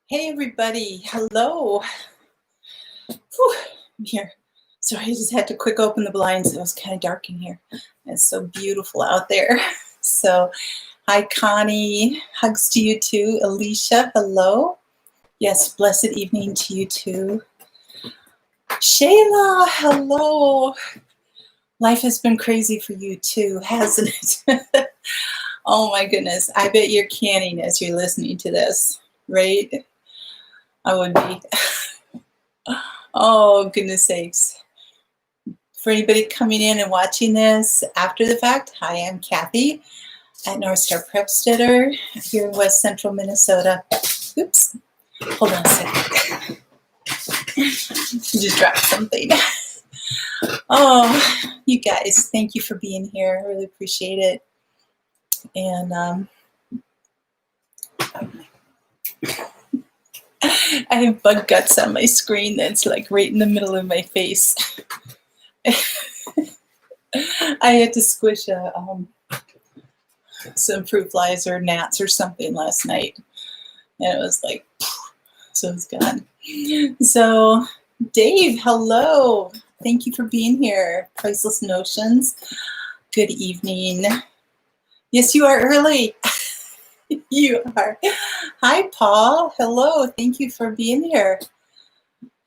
Hey everybody, hello. Whew, I'm here. Sorry, I just had to quick open the blinds. It was kind of dark in here. It's so beautiful out there. So, hi Connie, hugs to you too. Alicia, hello. Yes, blessed evening to you too. Shayla, hello. Life has been crazy for you too, hasn't it? Oh my goodness, I bet you're canning as you're listening to this, right? I would be. Oh, goodness sakes. For anybody coming in and watching this after the fact, hi, I'm Kathy at Northstar Prepsteader here in West Central Minnesota. Oops, hold on a second. Just dropped something. Oh, you guys, thank you for being here. I really appreciate it. And I have bug guts on my screen that's like right in the middle of my face. I had to squish some fruit flies or gnats or something last night, and it was like, so it's gone. So, Dave, hello. Thank you for being here. Priceless Notions. Good evening. Yes, you are early. You are. Hi, Paul. Hello. Thank you for being here.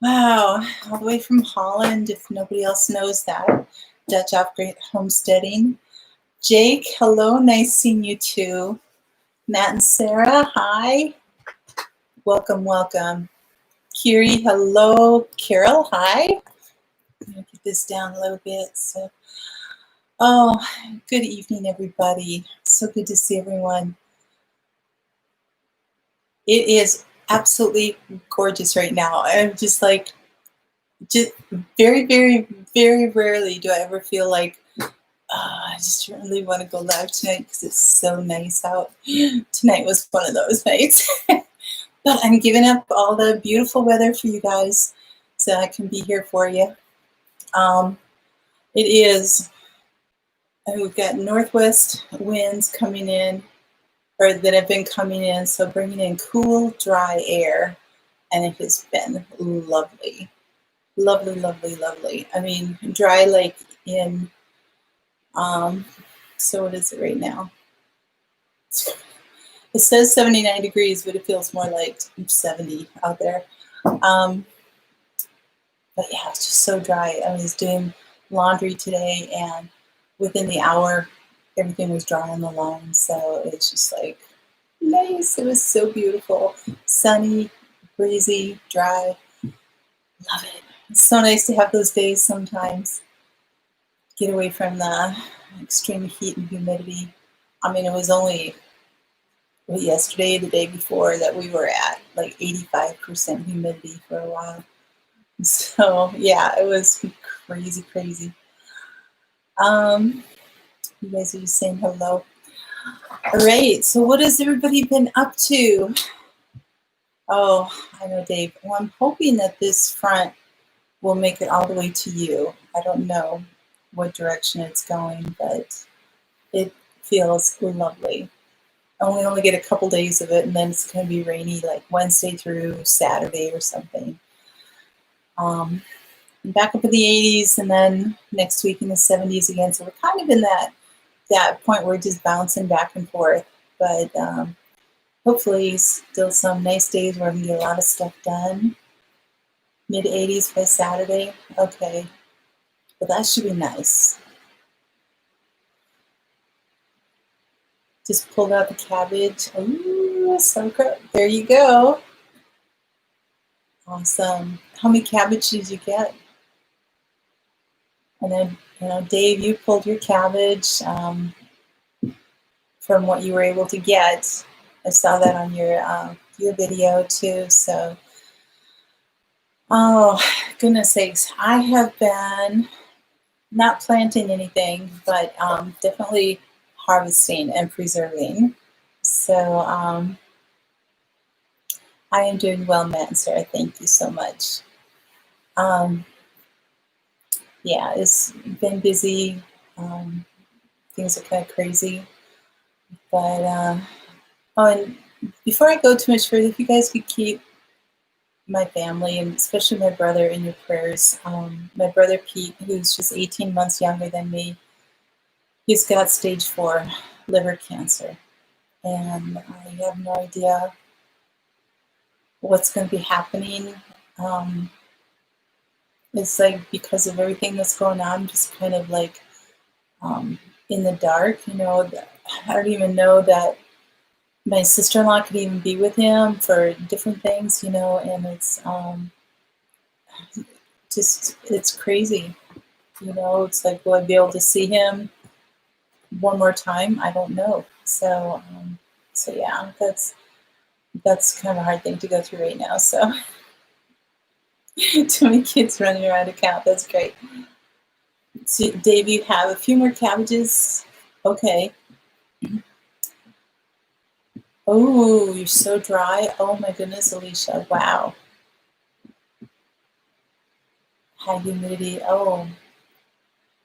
Wow. All the way from Holland, if nobody else knows that. Dutch off Great Homesteading. Jake, hello. Nice seeing you too. Matt and Sarah, hi. Welcome, welcome. Kiri, hello. Carol, hi. I'm going to get this down a little bit. So, oh, good evening, everybody. So good to see everyone. It is absolutely gorgeous right now. I'm just like, very, very, very rarely do I ever feel like, I just really want to go live tonight because it's so nice out. Tonight was one of those nights. But I'm giving up all the beautiful weather for you guys so I can be here for you. It is, we've got northwest winds coming in, or that have been coming in, so bringing in cool, dry air, and it has been lovely. Lovely, lovely, lovely. I mean, dry like in, so what is it right now? It says 79 degrees, but it feels more like 70 out there. But yeah, it's just so dry. I was doing laundry today, and within the hour, everything was dry on the line. So it's just like nice. It was so beautiful. Sunny, breezy, dry. Love it. It's so nice to have those days sometimes. Get away from the extreme heat and humidity. I mean, it was only yesterday, the day before, that we were at like 85% humidity for a while. So yeah, it was crazy, crazy. You guys are just saying hello. All right, so what has everybody been up to? Oh, I know, Dave. Well, I'm hoping that this front will make it all the way to you. I don't know what direction it's going, but it feels lovely. We only get a couple days of it, and then it's going to be rainy like Wednesday through Saturday or something. Back up in the 80s, and then next week in the 70s again. So we're kind of in that point where we're just bouncing back and forth. But hopefully still some nice days where we can get a lot of stuff done. Mid-80s by Saturday. Okay. Well, that should be nice. Just pulled out the cabbage. Ooh, so good. There you go. Awesome. How many cabbage did you get? And then, Dave, you pulled your cabbage from what you were able to get. I saw that on your video too. So, oh goodness sakes, I have been not planting anything, but definitely harvesting and preserving. So I am doing well, Matt and Sarah. Thank you so much. Yeah, it's been busy. Things are kind of crazy. But, oh, and before I go too much further, if you guys could keep my family, and especially my brother, in your prayers. My brother Pete, who's just 18 months younger than me, he's got stage 4 liver cancer. And I have no idea what's going to be happening. It's like, because of everything that's going on, just kind of like in the dark, I don't even know that my sister-in-law could even be with him for different things, and it's just, it's crazy, it's like, will I be able to see him one more time? I don't know. So yeah, that's kind of a hard thing to go through right now. So too many kids running around to count. That's great. So, Dave, you have a few more cabbages. Okay. Oh, you're so dry. Oh my goodness, Alicia. Wow. High humidity. Oh,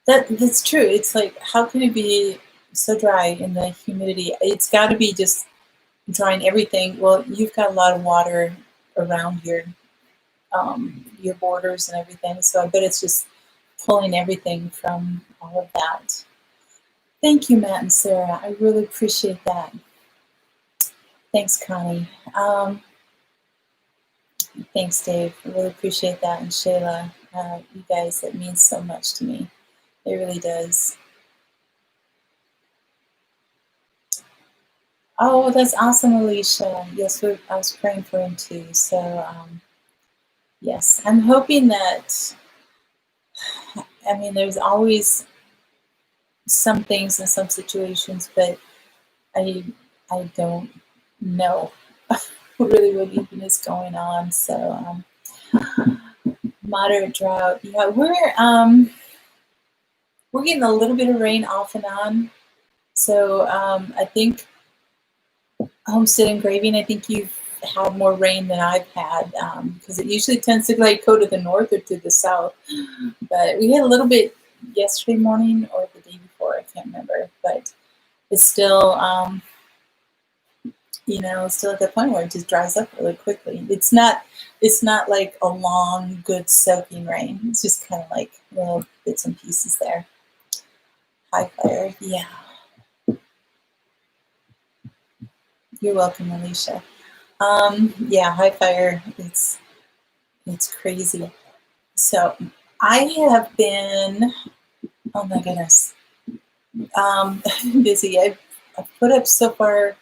that's true. It's like, how can it be so dry in the humidity? It's got to be just drying everything. Well, you've got a lot of water around your borders and everything, so I bet it's just pulling everything from all of that. Thank you, Matt and Sarah. I really appreciate that. Thanks, Connie. Thanks, Dave. I really appreciate that. And Shayla, you guys, that means so much to me. It really does. Oh, that's awesome, Alicia. Yes, I was praying for him too. So, yes, I'm hoping that, there's always some things in some situations, but I don't know really what even is going on. So, moderate drought. Yeah, we're getting a little bit of rain off and on. So, I think Homestead Engraving, I think you've had more rain than I've had, because it usually tends to like go to the north or to the south. But we had a little bit yesterday morning or the day before, I can't remember. But it's still, still at the point where it just dries up really quickly. It's not like a long, good soaking rain. It's just kind of like little bits and pieces there. High fire, yeah. You're welcome, Alicia. Yeah, high fire, it's crazy. So I have been, oh my goodness, busy. I've put up so far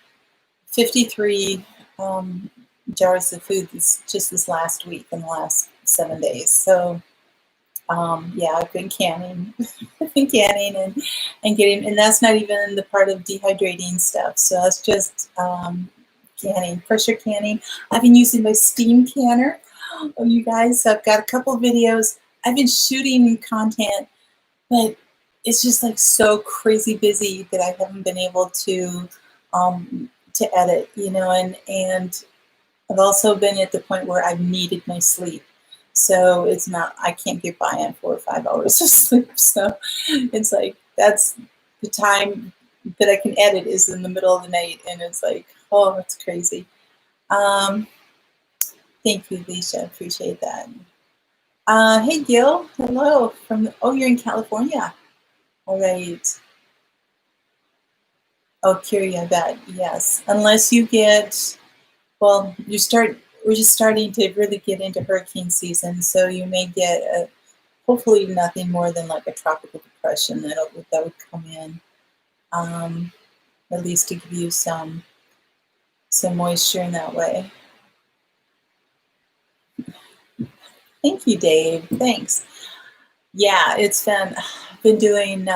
53 jars of food just this last week, in the last 7 days. So yeah, I've been canning, and getting, and that's not even the part of dehydrating stuff. So that's just canning, pressure canning. I've been using my steam canner. Oh, you guys, I've got a couple videos. I've been shooting content, but it's just like so crazy busy that I haven't been able to edit, and I've also been at the point where I've needed my sleep. So it's not, I can't get by on 4 or 5 hours of sleep. So it's like, that's the time that I can edit, is in the middle of the night. And it's like, oh, it's crazy. Thank you, Alicia. Appreciate that. Hey, Gil. Hello. You're in California. All right. Oh, Curie, I bet. Yes. Unless you get, well, we're just starting to really get into hurricane season. So you may get hopefully nothing more than like a tropical depression that would come in, at least to give you some moisture in that way. Thank you, Dave. Thanks. Yeah, I've been doing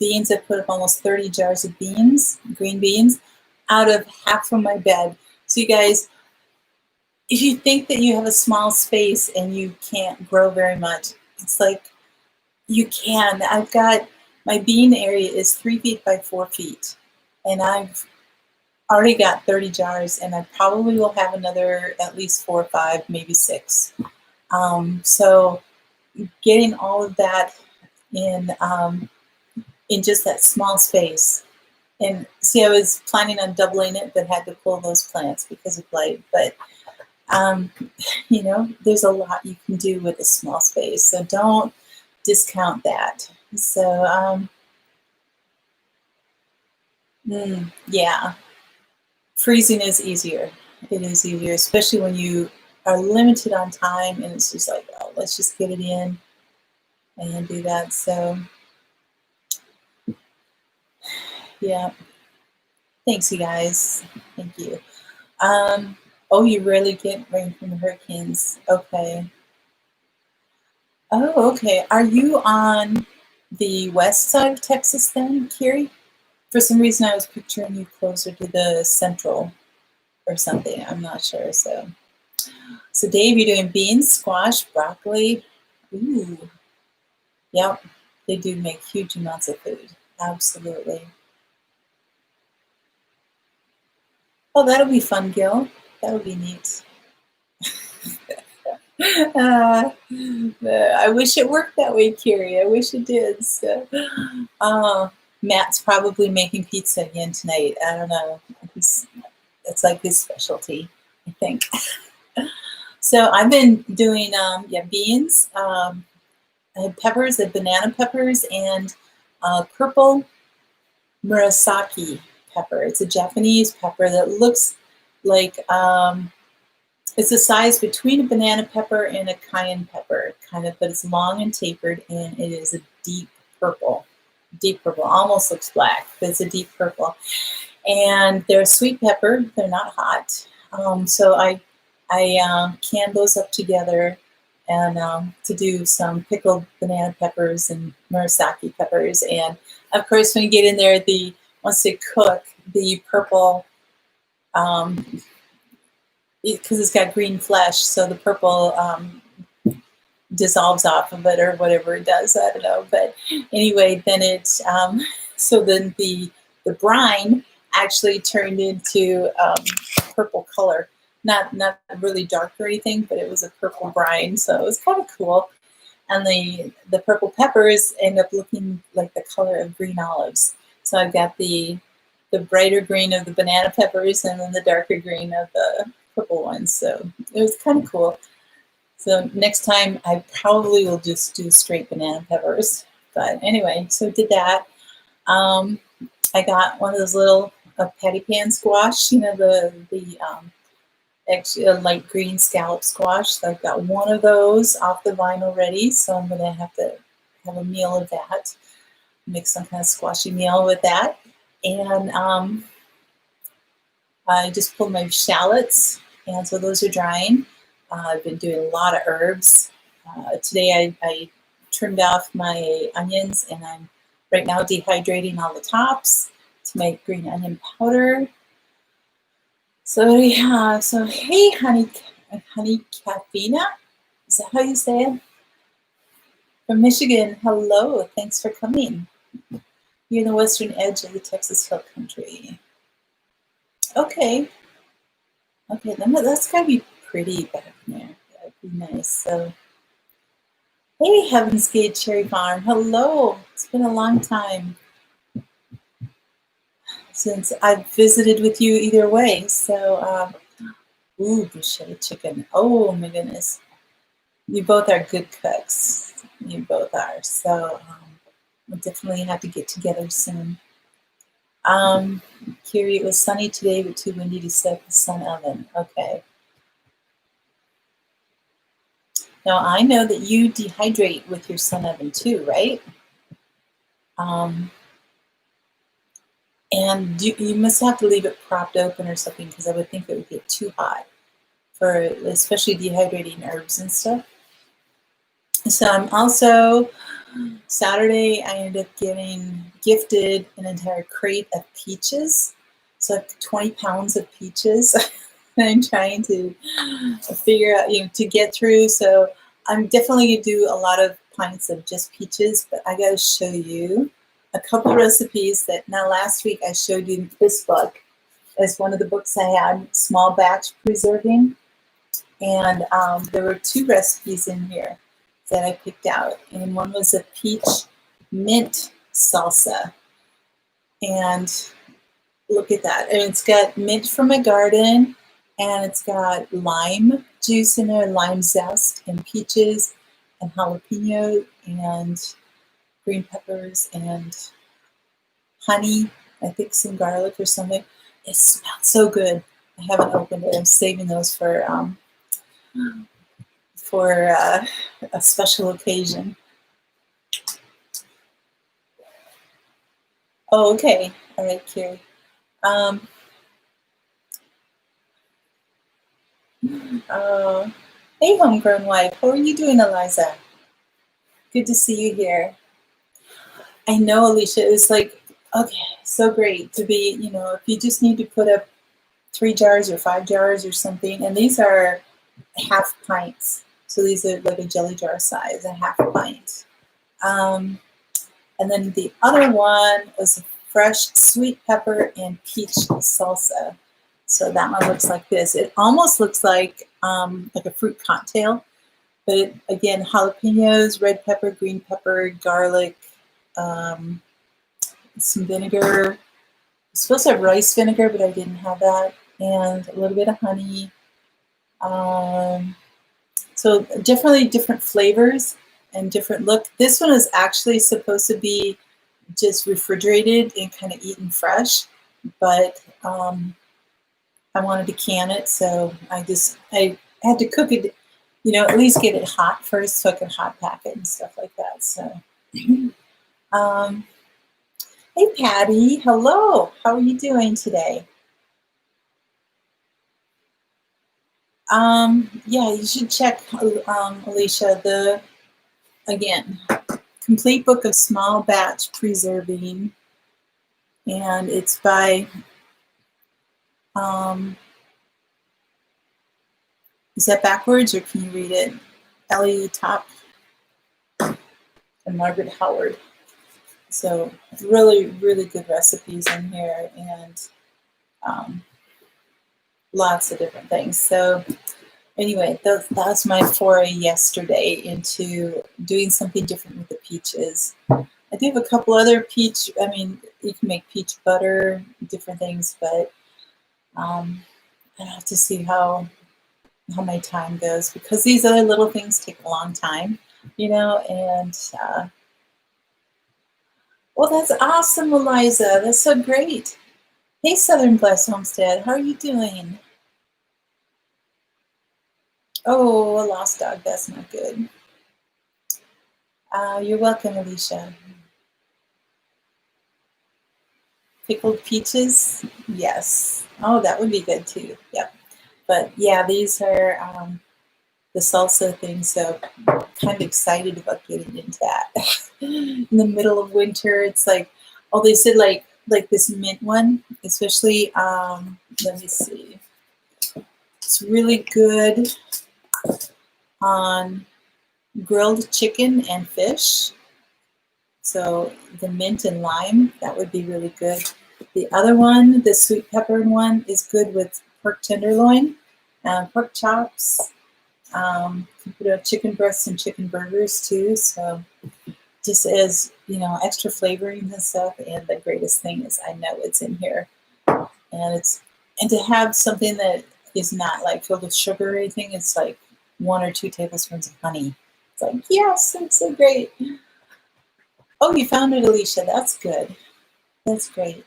beans. I put up almost 30 jars of beans, green beans, out of half of my bed. So you guys, if you think that you have a small space and you can't grow very much, it's like you can. I've got, my bean area is 3 feet by 4 feet, and I've already got 30 jars, and I probably will have another at least 4 or 5, maybe 6. So getting all of that in just that small space. And see, I was planning on doubling it, but had to pull those plants because of blight. But um, you know, there's a lot you can do with a small space, so don't discount that. So, yeah, freezing is easier. It is easier, especially when you are limited on time and it's just like, oh, let's just get it in and do that. So, yeah, thanks, you guys. Thank you. Oh, you rarely get rain from the hurricanes. Okay. Oh, okay. Are you on the west side of Texas then, Kiri? For some reason, I was picturing you closer to the central or something. I'm not sure. So Dave, you're doing beans, squash, broccoli. Ooh, yep. They do make huge amounts of food. Absolutely. Oh, that'll be fun, Gil. That'll be neat. I wish it worked that way, Kiri. I wish it did. So, Matt's probably making pizza again tonight. I don't know. It's like his specialty, I think. So I've been doing beans. I had peppers, I had banana peppers, and purple Murasaki pepper. It's a Japanese pepper that looks like it's a size between a banana pepper and a cayenne pepper, kind of, but it's long and tapered, and it is a deep purple. Deep purple, almost looks black, but it's a deep purple. And they're a sweet pepper. They're not hot. So I canned those up together and to do some pickled banana peppers and Murasaki peppers. And of course, when you get in there, once they cook, the purple, because it's got green flesh, so the purple dissolves off of it or whatever it does. I don't know. But anyway, then so then the brine actually turned into purple color. Not really dark or anything, but it was a purple brine, so it was kind of cool. And the purple peppers end up looking like the color of green olives. So I've got the brighter green of the banana peppers and then the darker green of the purple ones. So it was kind of cool. So next time I probably will just do straight banana peppers. But anyway, so did that. I got one of those little patty pan squash, you know, the actually a light green scallop squash. So I've got one of those off the vine already. So I'm going to have a meal of that. Make some kind of squashy meal with that. And I just pulled my shallots, and so those are drying. I've been doing a lot of herbs. Today I trimmed off my onions, and I'm right now dehydrating all the tops to make green onion powder. So yeah, so hey, honey Caffeina, is that how you say it? From Michigan, hello, thanks for coming. You're in the western edge of the Texas Hill Country. Okay, then that's gotta be pretty back there. That'd be nice. So, hey, Heaven's Gate Cherry Farm, hello. It's been a long time since I've visited with you either way. So, ooh, bruschetta chicken. Oh my goodness. You both are good cooks. You both are. So we'll definitely have to get together soon. Kiri, it was sunny today, but too windy to set up the sun oven. Okay. Now I know that you dehydrate with your sun oven too, right? And you must have to leave it propped open or something, because I would think it would get too hot for especially dehydrating herbs and stuff. So I'm also, Saturday, I ended up getting gifted an entire crate of peaches. So I have 20 pounds of peaches I'm trying to figure out, to get through. So I'm definitely going to do a lot of pints of just peaches, but I got to show you a couple recipes that, now last week I showed you this book as one of the books I had, Small Batch Preserving. And there were 2 recipes in here that I picked out. And one was a peach mint salsa. And look at that. And it's got mint from my garden. and it's got lime juice in there, lime zest, and peaches, and jalapeno, and green peppers, and honey, I think some garlic or something. It smells so good. I haven't opened it. I'm saving those for a special occasion. Oh, okay. All right, Carrie. Hey, homegrown wife. How are you doing, Eliza? Good to see you here. I know, Alicia, it's like, okay, so great to be, if you just need to put up 3 jars or 5 jars or something, and these are half pints. So these are like a jelly jar size, a half pint. And then the other one was fresh sweet pepper and peach salsa. So that one looks like this. It almost looks like a fruit cocktail, but again, jalapenos, red pepper, green pepper, garlic, some vinegar. I'm supposed to have rice vinegar, but I didn't have that, and a little bit of honey. So definitely different flavors and different look. This one is actually supposed to be just refrigerated and kind of eaten fresh, but I wanted to can it, so I had to cook it, at least get it hot first so I could hot pack it and stuff like that. So, hey Patty, hello. How are you doing today? Yeah, you should check, Alicia, again, Complete Book of Small Batch Preserving, and it's by, is that backwards or can you read it? Ellie Top and Margaret Howard. So really, really good recipes in here, and lots of different things. So anyway, that was my foray yesterday into doing something different with the peaches. I do have a couple other peach, you can make peach butter, different things, but I have to see how my time goes, because these other little things take a long time, and well, that's awesome, Eliza. That's so great. Hey, Southern Bless Homestead, how are you doing? Oh, a lost dog, that's not good. You're welcome, Alicia. Pickled peaches? Yes. Oh, that would be good too. Yep. But yeah, these are the salsa thing, so I'm kind of excited about getting into that. In the middle of winter, it's like, oh, they said like this mint one, especially, let me see. It's really good on grilled chicken and fish. So the mint and lime, that would be really good. The other one, the sweet pepper one, is good with pork tenderloin, pork chops. You can put out chicken breasts and chicken burgers too. So just as, extra flavorings and stuff. And the greatest thing is I know it's in here. And to have something that is not like filled with sugar or anything, it's like 1 or 2 tablespoons of honey. It's like, yes, it's so great. Oh, you found it, Alicia. That's good. That's great.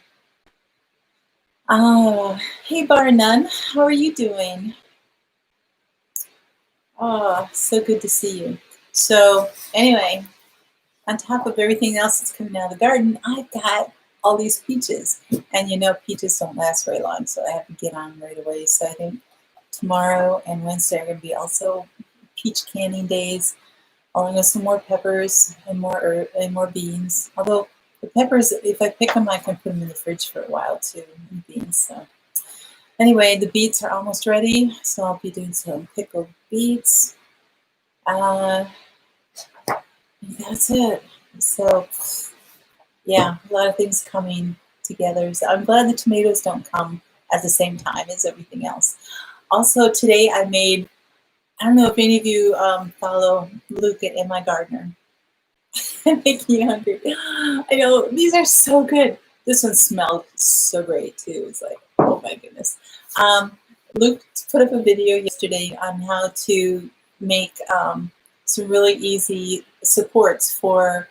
Hey, Bar None. How are you doing? Oh, so good to see you. So anyway, on top of everything else that's coming out of the garden, I've got all these peaches. And peaches don't last very long, so I have to get on right away. So I think tomorrow and Wednesday are going to be also peach canning days, along with some more peppers and more beans. Although the peppers, if I pick them, I can put them in the fridge for a while too, and beans. So anyway, the beets are almost ready, so I'll be doing some pickled beets. That's it. So yeah, a lot of things coming together. So I'm glad the tomatoes don't come at the same time as everything else. Also today I made, I don't know if any of you follow Luke at My Gardener. I'm making you hungry. I know, these are so good. This one smelled so great too. It's like, oh my goodness. Luke put up a video yesterday on how to make some really easy supports for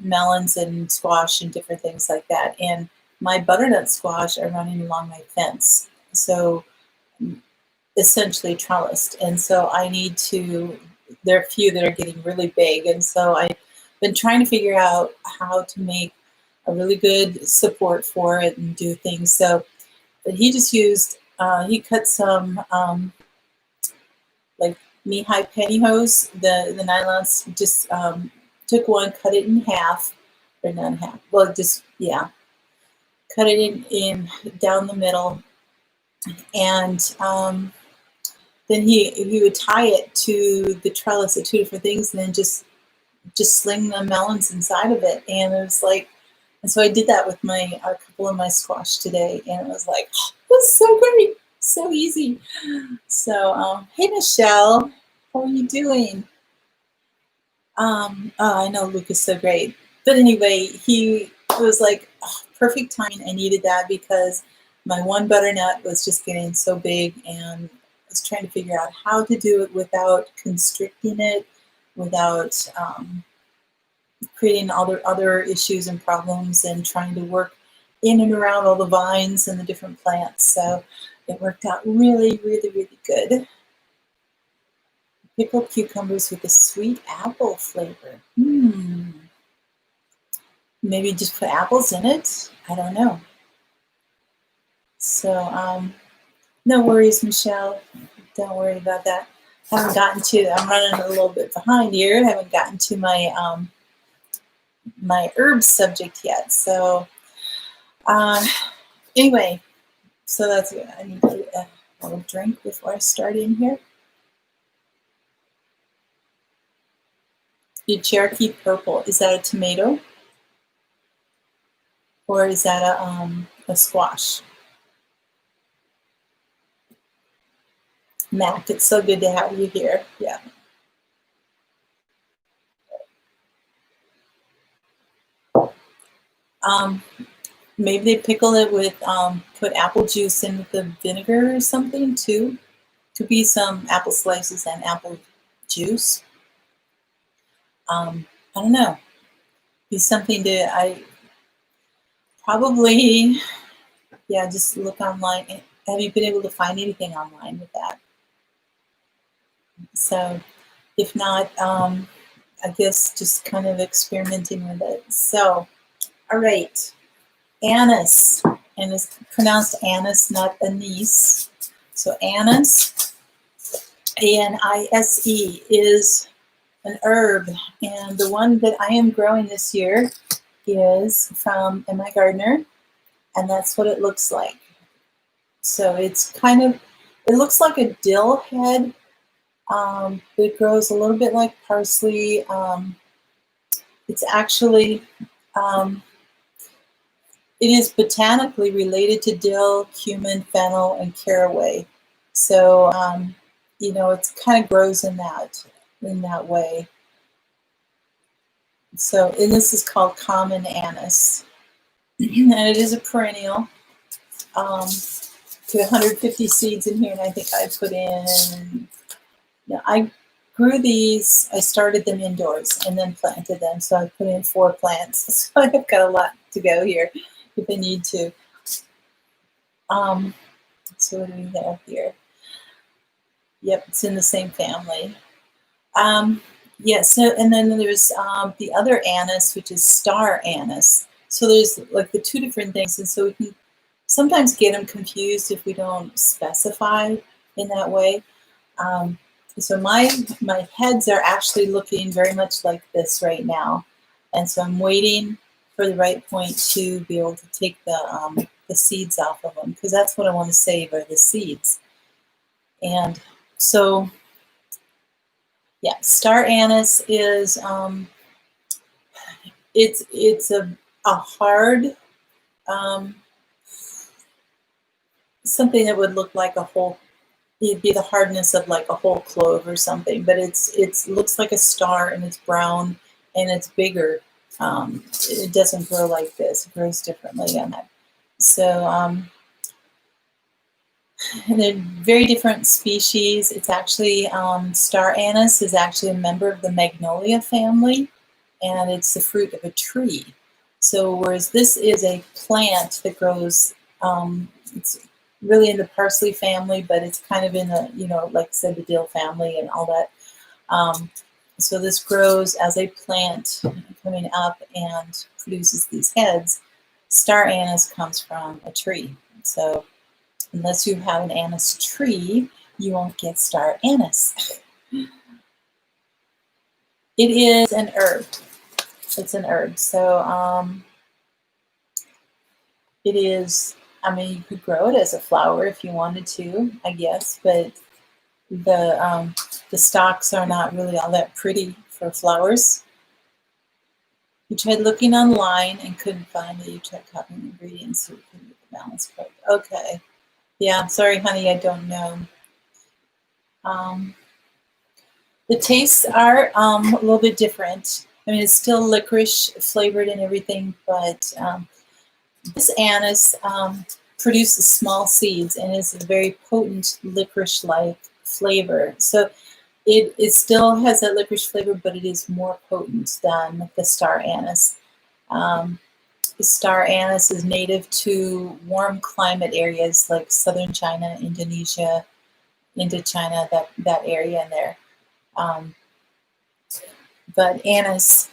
melons and squash and different things like that. And my butternut squash are running along my fence, so essentially trellised. And so I need to, there are a few that are getting really big. And so I've been trying to figure out how to make a really good support for it and do things. So, but he just used, he cut some like knee-high pantyhose, the nylons, just took one, cut it in half, or not in half, well, just, yeah, cut it in down the middle, and then he would tie it to the trellis at two different things, and then just sling the melons inside of it. And it was like, and so I did that with a couple of my squash today, and it was like, oh, it was so great, so easy. So hey Michelle, how are you doing? Oh, I know Luke is so great, but anyway, it was like, oh, perfect timing. I needed that because my one butternut was just getting so big, and I was trying to figure out how to do it without constricting it, without creating other issues and problems, and trying to work in and around all the vines and the different plants. So it worked out really, really, really good. Pickled cucumbers with a sweet apple flavor. Maybe just put apples in it. I don't know. So no worries, Michelle. Don't worry about that. I'm running a little bit behind here. I haven't gotten to my my herbs subject yet. So anyway, so that's good. I need to get a little drink before I start in here. The Cherokee purple, is that a tomato? Or is that a squash? Mac, it's so good to have you here. Yeah. Maybe they pickle it with, put apple juice in with the vinegar or something too. Could be some apple slices and apple juice. I don't know. Be something I probably, yeah, just look online. Have you been able to find anything online with that? So if not, I guess just kind of experimenting with it. So, all right. Anise, and it's pronounced Anise, not Anise. So Anise, Anise, is an herb, and the one that I am growing this year is from my gardener, and that's what it looks like. So it's kind of, it looks like a dill head. It grows a little bit like parsley. It's actually, it is botanically related to dill, cumin, fennel, and caraway. So, you know, it kind of grows in that way. So, and this is called common anise, and it is a perennial. To 150 seeds in here, and I think I put in. Yeah, I grew these. I started them indoors and then planted them. So I put in 4 plants. So I've got a lot to go here if I need to. So what do we have here? Yep, it's in the same family. Yeah, so, and then there's the other anise, which is star anise. So there's like the 2 different things, and so we can sometimes get them confused if we don't specify in that way. So my heads are actually looking very much like this right now, and so I'm waiting for the right point to be able to take the seeds off of them, because that's what I want to save, are the seeds. And so, yeah, star anise is it's a hard something that would look like a whole. It'd be the hardness of like a whole clove or something, but it looks like a star, and it's brown, and it's bigger. It doesn't grow like this; it grows differently on that. So And they're very different species. It's actually, star anise is actually a member of the magnolia family, and it's the fruit of a tree. So whereas this is a plant that grows, it's really in the parsley family, but it's kind of in the, like I said, the dill family and all that. So this grows as a plant coming up and produces these heads. Star anise comes from a tree. So unless you have an anise tree, you won't get star anise. It is an herb. It's an herb. So it is, I mean, you could grow it as a flower if you wanted to, I guess, but the stalks are not really all that pretty for flowers. You tried looking online and couldn't find it. You tried copying ingredients so you couldn't get the balance correct. Okay. Yeah, sorry, honey, I don't know. The tastes are a little bit different. I mean, it's still licorice flavored and everything, but this anise produces small seeds and is a very potent licorice-like flavor. So it still has that licorice flavor, but it is more potent than the star anise. The star anise is native to warm climate areas like southern China, Indonesia, Indochina, that area in there. But anise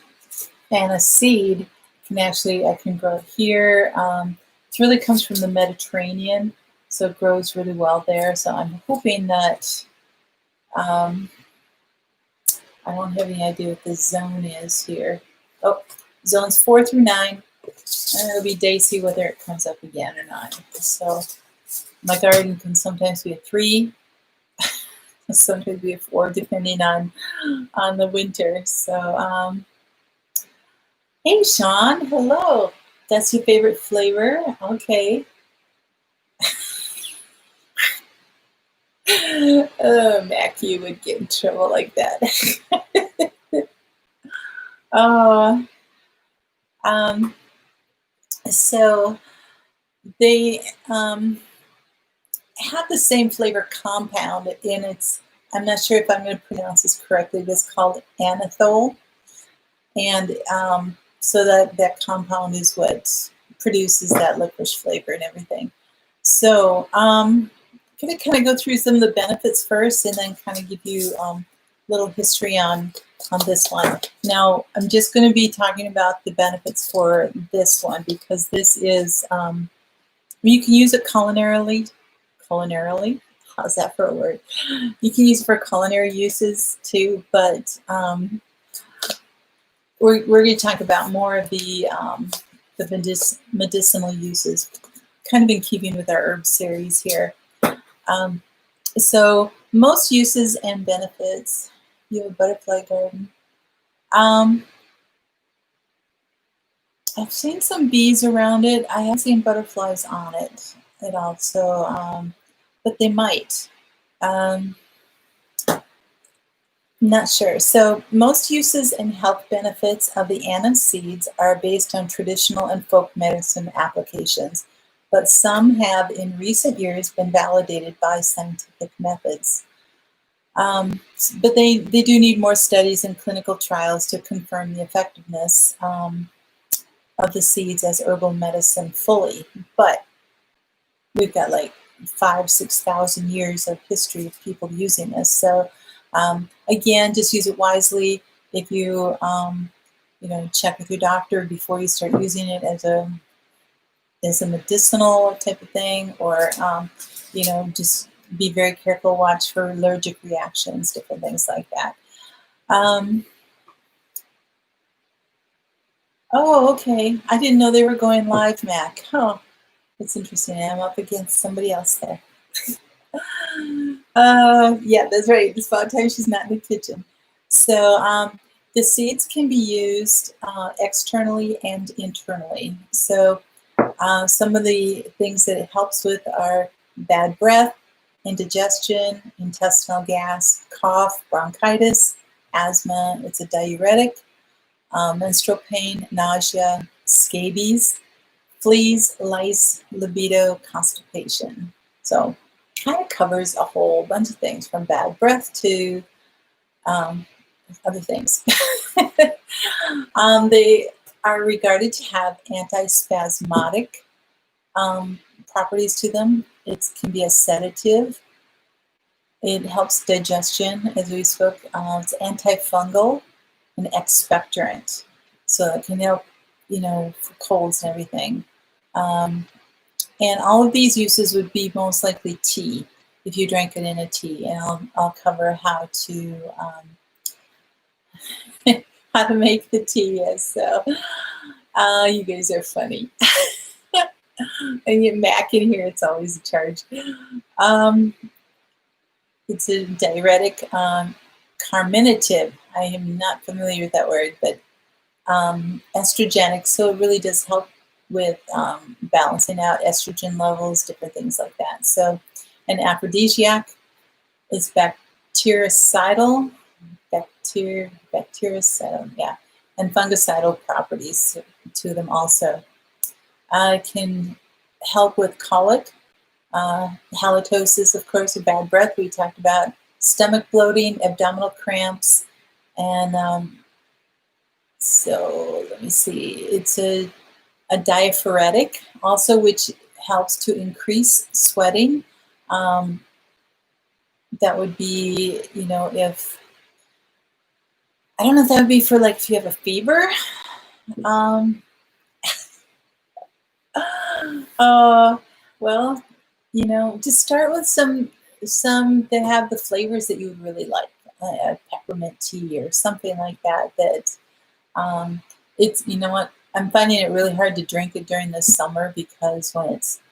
seed I can grow it here. It really comes from the Mediterranean, so it grows really well there. So I'm hoping that, I don't have any idea what the zone is here. Oh, zones 4 through 9. And it'll be Daisy whether it comes up again or not. So my garden can sometimes be a 3, sometimes be a 4, depending on the winter. So hey Sean, hello. That's your favorite flavor? Okay. Oh, Mac, you would get in trouble like that. Oh, so they have the same flavor compound in its, I'm not sure if I'm going to pronounce this correctly, but it's called anethole. And so that compound is what produces that licorice flavor and everything. So I'm going to kind of go through some of the benefits first and then kind of give you a little history on this one. Now, I'm just going to be talking about the benefits for this one because this is, you can use it culinarily. How's that for a word? You can use it for culinary uses too, but we're going to talk about more of the medicinal uses, kind of in keeping with our herb series here. So most uses and benefits. You have a butterfly garden. I've seen some bees around it. I haven't seen butterflies on it at all. So, but they might. Not sure. So most uses and health benefits of the anise seeds are based on traditional and folk medicine applications, but some have in recent years been validated by scientific methods. But they do need more studies and clinical trials to confirm the effectiveness of the seeds as herbal medicine fully. But we've got like 5,000–6,000 years of history of people using this. So again, just use it wisely. If you, check with your doctor before you start using it as a medicinal type of thing, or, just be very careful, watch for allergic reactions, different things like that. Oh, okay. I didn't know they were going live, Mac. Oh, that's interesting. I'm up against somebody else there. Yeah, that's right. It's about time she's not in the kitchen. So the seeds can be used externally and internally. So some of the things that it helps with are bad breath, indigestion, intestinal gas, cough, bronchitis, asthma. It's a diuretic, menstrual pain, nausea, scabies, fleas, lice, libido, constipation. So kind of covers a whole bunch of things from bad breath to um, other things. They are regarded to have antispasmodic properties to them. It can be a sedative. It helps digestion, as we spoke. It's antifungal and expectorant, so it can help, for colds and everything. And all of these uses would be most likely tea, if you drank it in a tea. And I'll cover how to how to make the tea. Yes, so you guys are funny. And you Mac in here, it's always a charge. It's a diuretic, carminative. I am not familiar with that word, but estrogenic. So it really does help with balancing out estrogen levels, different things like that. So an aphrodisiac is bactericidal, yeah, and fungicidal properties to them also. It can help with colic, halitosis, of course, with bad breath we talked about, stomach bloating, abdominal cramps, and so let me see. It's a diaphoretic also, which helps to increase sweating. That would be, if, I don't know if that would be for like if you have a fever. Well, just start with some that have the flavors that you would really like, a peppermint tea or something like that. It's, what, I'm finding it really hard to drink it during the summer, because when it's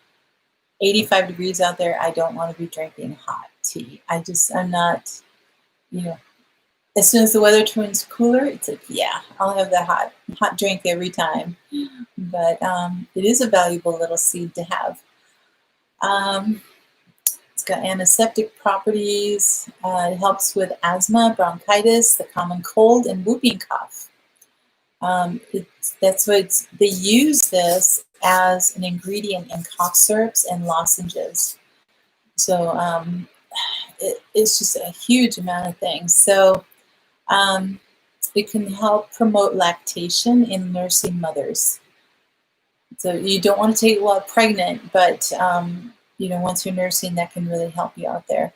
85 degrees out there, I don't want to be drinking hot tea. I'm not, as soon as the weather turns cooler, it's like, yeah, I'll have the hot drink every time. But it is a valuable little seed to have. It's got antiseptic properties. It helps with asthma, bronchitis, the common cold, and whooping cough. They use this as an ingredient in cough syrups and lozenges. So it's just a huge amount of things. So it can help promote lactation in nursing mothers. So you don't want to take it while pregnant, but once you're nursing, that can really help you out there.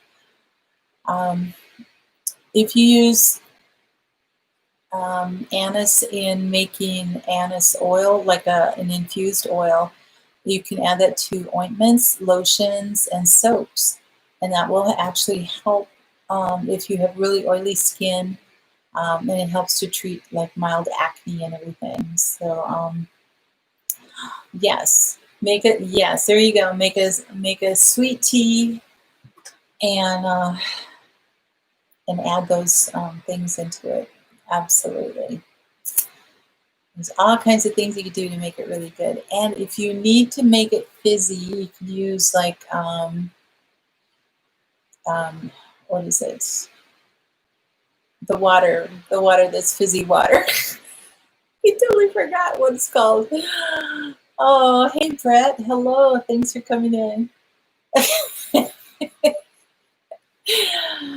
If you use anise in making anise oil, like an infused oil, you can add that to ointments, lotions, and soaps, and that will actually help if you have really oily skin, and it helps to treat like mild acne and everything. So yes, there you go. Make a sweet tea and add those things into it. Absolutely. There's all kinds of things you can do to make it really good. And if you need to make it fizzy, you can use like, what is it? The water that's fizzy water. I totally forgot what it's called. Oh, hey, Brett. Hello. Thanks for coming in.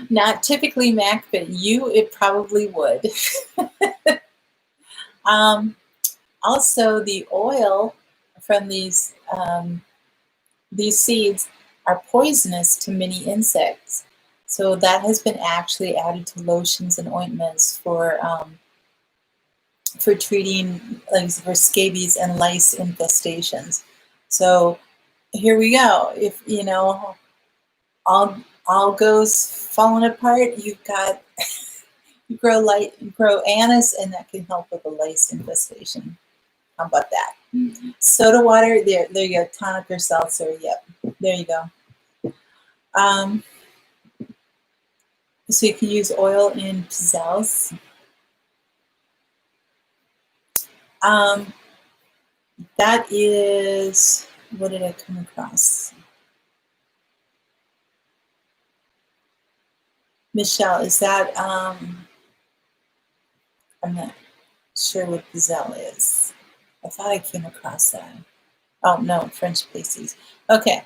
Not typically Mac, but it probably would. Also, the oil from these seeds are poisonous to many insects. So that has been actually added to lotions and ointments for treating, like, for scabies and lice infestations. So here we go. If all goes falling apart, you've got you grow anise, and that can help with the lice infestation. How about that? Soda water, there you go. Tonic or seltzer, yep, there you go. So you can use oil in pizzelles. That is, what did I come across? Michelle, is that, I'm not sure what pizzelle is. I thought I came across that. Oh, no, French pasties. Okay.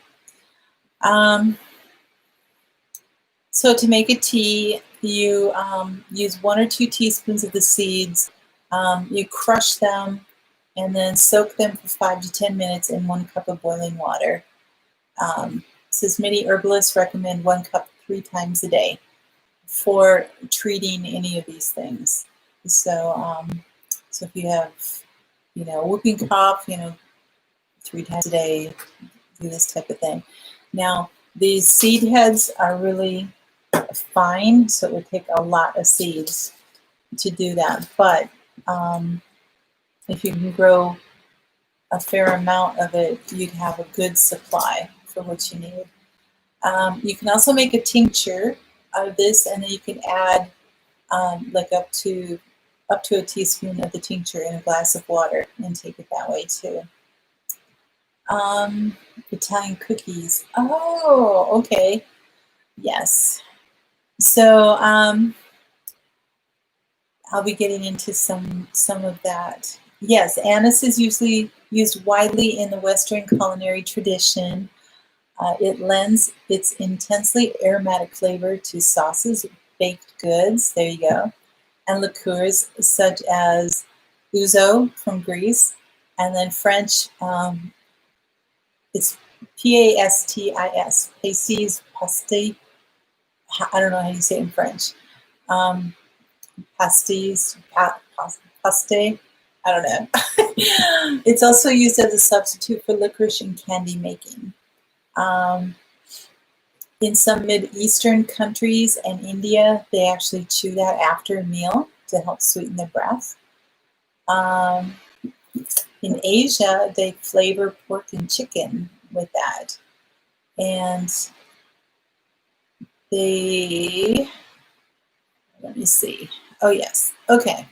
So to make a tea, you use 1 or 2 teaspoons of the seeds. You crush them and then soak them for 5 to 10 minutes in 1 cup of boiling water. Says many herbalists recommend 1 cup 3 times a day for treating any of these things. So, so if you have, whooping cough, 3 times a day, do this type of thing. Now, these seed heads are really fine, so it would take a lot of seeds to do that. But if you can grow a fair amount of it, you'd have a good supply for what you need. You can also make a tincture out of this, and then you can add like up to a teaspoon of the tincture in a glass of water and take it that way too. Italian cookies. Oh, okay. Yes. So I'll be getting into some of that. Yes, anise is usually used widely in the Western culinary tradition. It lends its intensely aromatic flavor to sauces, baked goods, there you go, and liqueurs such as ouzo from Greece, and then French, it's pastis, pastis, I don't know how you say it in French. Pastis, paste, I don't know. It's also used as a substitute for licorice in candy making. In some Mid-Eastern countries and India, they actually chew that after a meal to help sweeten their breath. In Asia, they flavor pork and chicken with that. And let me see. Oh, yes. Okay.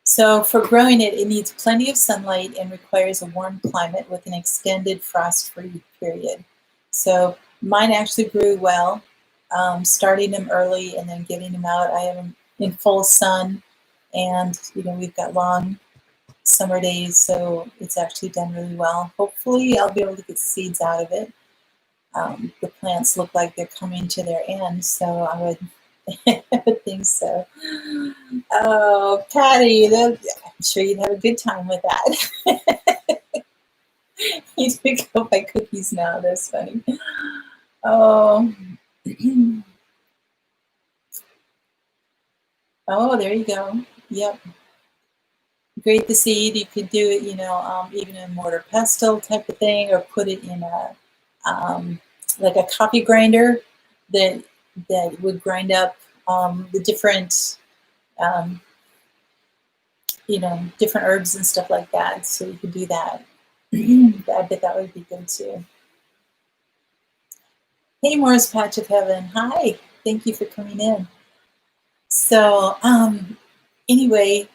So for growing it, it needs plenty of sunlight and requires a warm climate with an extended frost-free period. So mine actually grew well, starting them early and then getting them out. I have them in full sun, and we've got long summer days, so it's actually done really well. Hopefully I'll be able to get seeds out of it. The plants look like they're coming to their end, so I would think so. Oh, Patty, I'm sure you'd have a good time with that. You pick up my cookies now. That's funny. Oh, oh, there you go. Yep. Grate the seed. You could do it, even in a mortar pestle type of thing, or put it in a like a coffee grinder that would grind up the different different herbs and stuff like that. So you could do that. I bet that would be good too. Hey, Morris Patch of Heaven. Hi. Thank you for coming in. So anyway,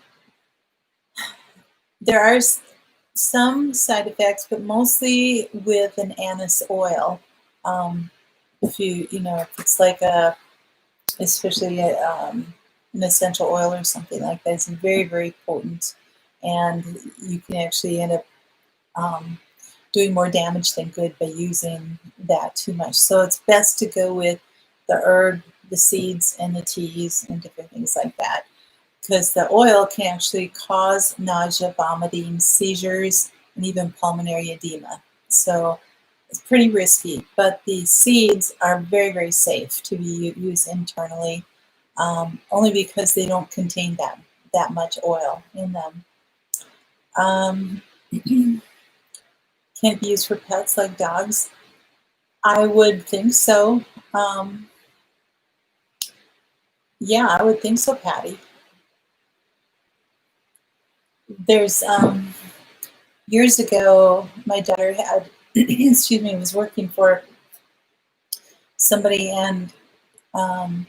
there are some side effects, but mostly with an anise oil. If if it's like especially an essential oil or something like that, it's very, very potent, and you can actually end up doing more damage than good by using that too much. So it's best to go with the herb, the seeds, and the teas, and different things like that, because the oil can actually cause nausea, vomiting, seizures, and even pulmonary edema. So it's pretty risky, but the seeds are very, very safe to be used internally, only because they don't contain that much oil in them. Can it be used for pets like dogs? I would think so. Yeah, I would think so, Patty. There's years ago, my daughter had, excuse me, was working for somebody and kind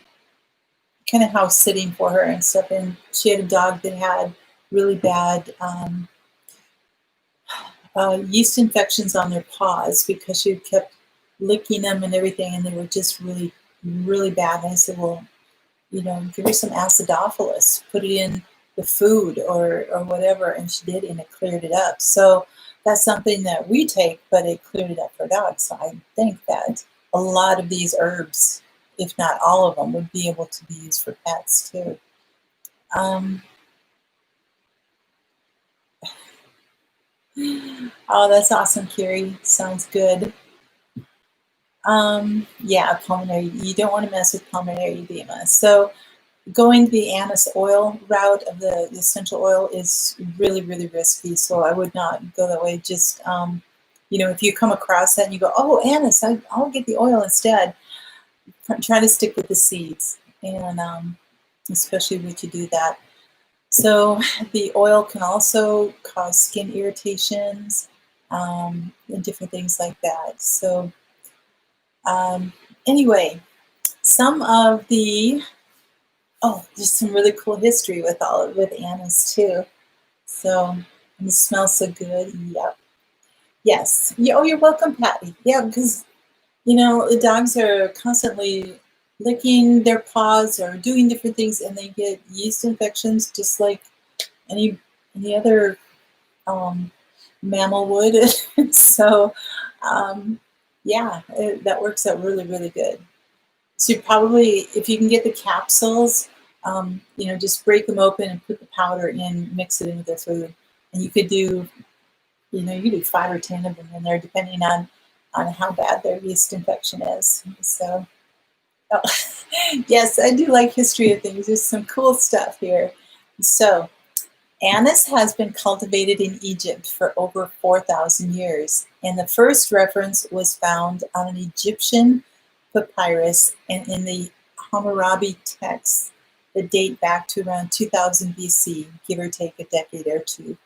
of house sitting for her and stuff, and she had a dog that had really bad yeast infections on their paws because she kept licking them and everything, and they were just really, really bad. And I said, well, give her some acidophilus, put it in the food or whatever, and she did, and it cleared it up. So that's something that we take, but it cleared it up for dogs. So I think that a lot of these herbs if not all of them, would be able to be used for pets too. Um, oh, that's awesome, Carrie. Sounds good. Yeah, pulmonary. You don't want to mess with pulmonary edema. So going the anise oil route of the essential oil is really, really risky. So I would not go that way. Just, if you come across that and you go, oh, anise, I'll get the oil instead. Try to stick with the seeds, and especially when you do that. So the oil can also cause skin irritations and different things like that. So anyway, some of the there's some really cool history with anise too. So, and it smells so good. Yep. Yes. Yeah, oh, you're welcome, Patty. Yeah, because the dogs are constantly licking their paws or doing different things, and they get yeast infections just like any other mammal would. So, yeah, that works out really, really good. So you probably, if you can get the capsules, just break them open and put the powder in, mix it into the food, and you could do, you could do 5 or 10 of them in there, depending on how bad their yeast infection is. So, oh, yes, I do like history of things. There's some cool stuff here. So, anise has been cultivated in Egypt for over 4,000 years, and the first reference was found on an Egyptian papyrus and in the Hammurabi texts that date back to around 2000 BC, give or take a decade or two.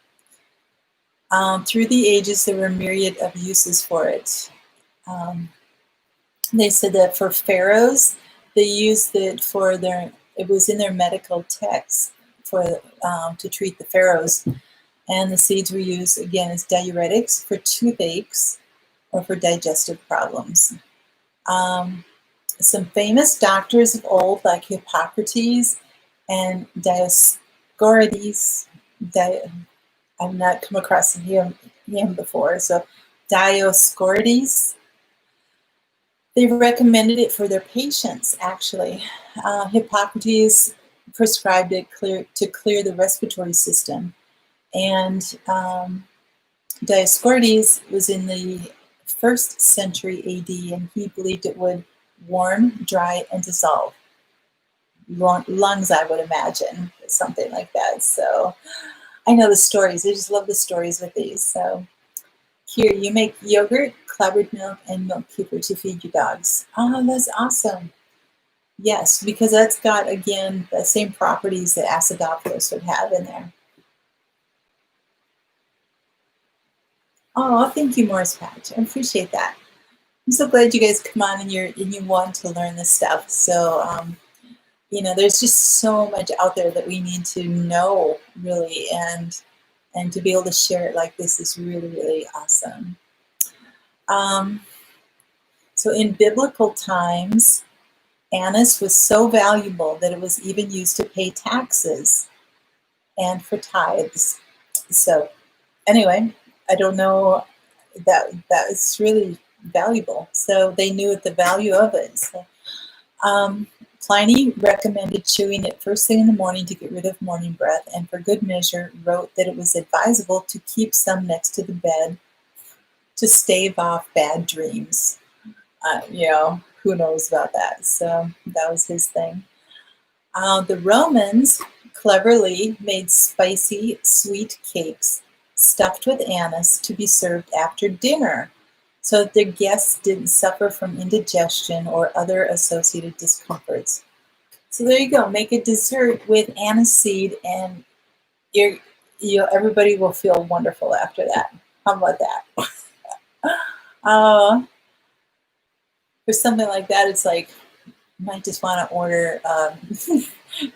Through the ages, there were a myriad of uses for it. They said that for pharaohs, they used it it was in their medical texts to treat the pharaohs. And the seeds were used, again, as diuretics for toothaches or for digestive problems. Some famous doctors of old, like Hippocrates and Dioscorides, I've not come across him before, so Dioscorides, they recommended it for their patients, actually. Hippocrates prescribed it to clear the respiratory system. And Dioscorides was in the 1st century AD, and he believed it would warm, dry, and dissolve lungs, I would imagine, something like that. So I know the stories. I just love the stories with these. So here, you make yogurt, clabbered milk, and milk kefir to feed your dogs. Oh, that's awesome. Yes, because that's got, again, the same properties that acidophilus would have in there. Oh, thank you, Morris Patch. I appreciate that. I'm so glad you guys come on and you want to learn this stuff. So, there's just so much out there that we need to know, really, and to be able to share it like this is really, really awesome. So in biblical times, anise was so valuable that it was even used to pay taxes and for tithes. So anyway, I don't know, that is really valuable. So they knew the value of it. So, Pliny recommended chewing it first thing in the morning to get rid of morning breath, and for good measure wrote that it was advisable to keep some next to the bed to stave off bad dreams. Who knows about that? So that was his thing. The Romans cleverly made spicy, sweet cakes stuffed with anise to be served after dinner, so that their guests didn't suffer from indigestion or other associated discomforts. So there you go. Make a dessert with anise seed, and everybody will feel wonderful after that. How about that? For something like that, it's like you might just want to order, or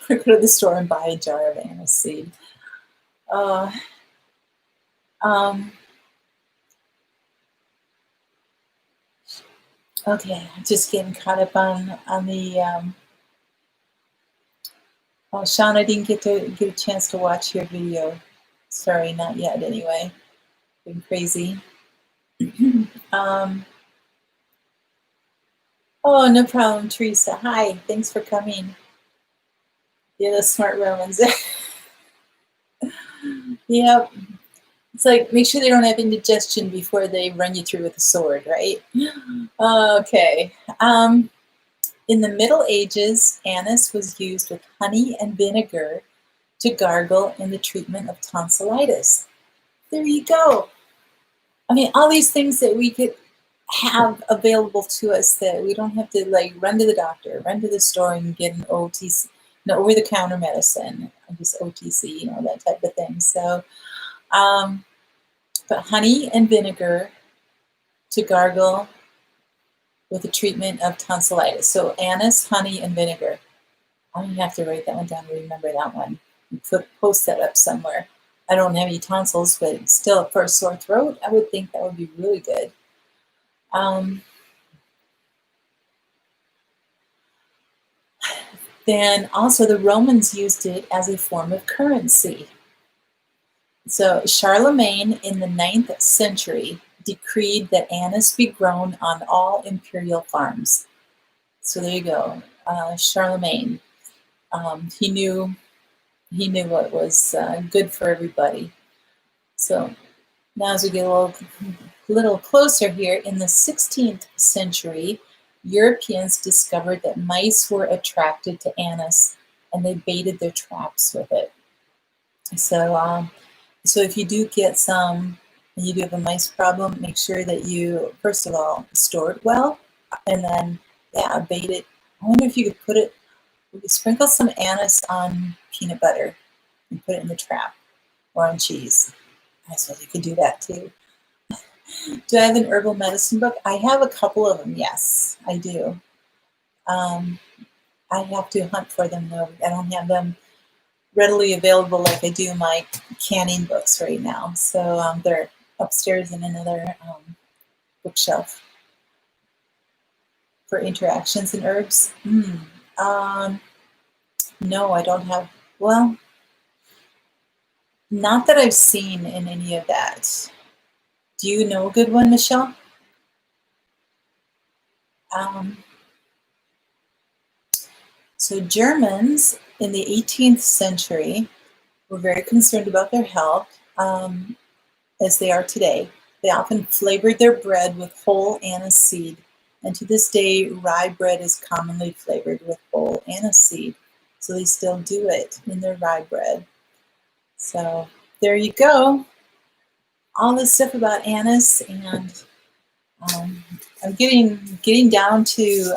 go to the store and buy a jar of anise seed. Okay, just getting caught up on the. Oh, Sean, I didn't get a chance to watch your video. Sorry, not yet. Anyway, been crazy. Oh, no problem, Teresa. Hi, thanks for coming. You're the smart Romans. Yep. It's like make sure they don't have indigestion before they run you through with a sword, right? Okay. In the Middle Ages, anise was used with honey and vinegar to gargle in the treatment of tonsillitis. There you go. I mean, all these things that we could have available to us that we don't have to like run to the doctor, run to the store and get an OTC, no, over the counter medicine, just OTC, that type of thing. So, um, but honey and vinegar to gargle with the treatment of tonsillitis. So anise, honey, and vinegar. I'm gonna have to write that one down to remember that one. Post that up somewhere. I don't have any tonsils, but still for a sore throat, I would think that would be really good. Then also the Romans used it as a form of currency. So Charlemagne in the 9th century decreed that anise be grown on all imperial farms. So there you go, Charlemagne. He knew what was good for everybody. So now as we get a little closer here, in the 16th century, Europeans discovered that mice were attracted to anise and they baited their traps with it. So if you do get some, and you do have a mice problem, make sure that you, first of all, store it well, and then, bait it. I wonder if you could sprinkle some anise on peanut butter and put it in the trap, or on cheese. I suppose you could do that too. Do I have an herbal medicine book? I have a couple of them, yes, I do. I have to hunt for them though. I don't have them readily available like I do my canning books right now. So they're upstairs in another bookshelf. For interactions and herbs? No, I don't have, well, not that I've seen in any of that. Do you know a good one, Michelle? So Germans in the 18th century were very concerned about their health, as they are today. They often flavored their bread with whole anise seed, and to this day, rye bread is commonly flavored with whole anise seed. So they still do it in their rye bread. So there you go. All this stuff about anise, and I'm getting down to